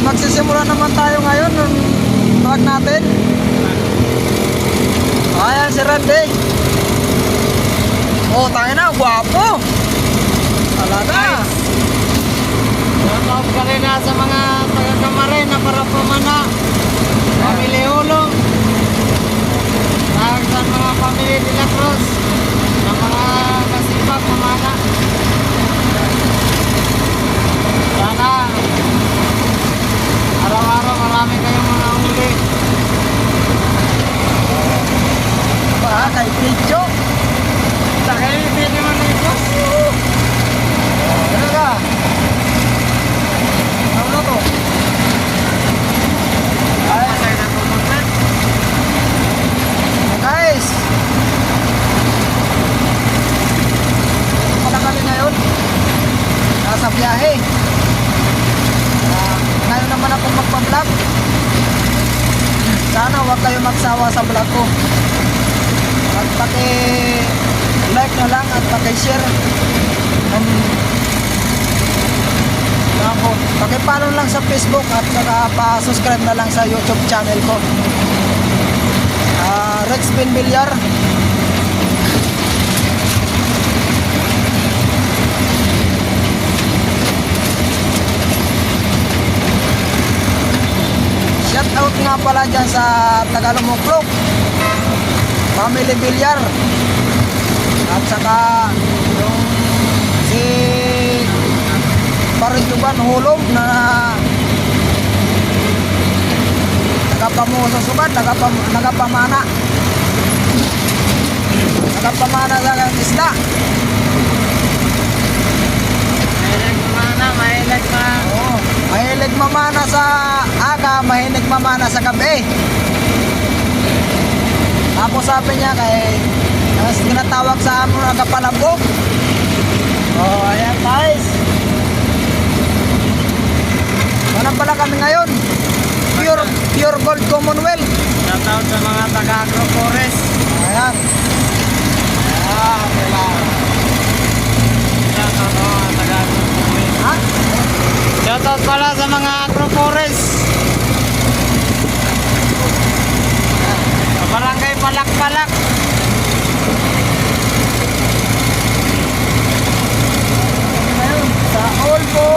magsisimula naman tayo ngayon ng vlog natin. Ayan si Randy. Oh, tangin na, gwapo. Talaga. Shoutout ka rin na sa mga taga-Kamarin na para pamana. Pamili Hulong. Sa mga pamili de la Cruz. Sa mga kasipag pamana. Sana araw-araw marami kayong mga huli. Ba, kay Picho. Dahil hindi naman ito. Ano ka? Ano na to? Ay, Masaya na pumunta. guys. Pala kami ngayon. Nasa biyahe. Ngayon naman ako magpa-vlog. Sana huwag kayo magsawa sa vlog ko. At paki-like na lang at paki-share. Paki-follow lang sa Facebook at saka pa-subscribe na lang sa YouTube channel ko. Rex Spin Bilyar. Shout out nga pala dyan sa Tagalumuklok, Family Bilyar. At saka yung si Parintuban Hulog na nagapamususugan, nagapamana sa isda. Mahilig pamana, mahilig pa. Oo, mahilig mamana sa aga, mahilig mamana sa gabi. Tapos sabi niya kay tinatawag sa amon nagapalabog. Oh, ayan guys. Wala pala kami ngayon. Pure Gold Commonwealth. Shoutout sa mga taga-Acropolis. Ayan. Wala. Shoutout sa mga taga-Acropolis. Ha? Shoutout pala sa mga Acropolis. Sa barangay Palak-Palak. Ngayon, sa Olpo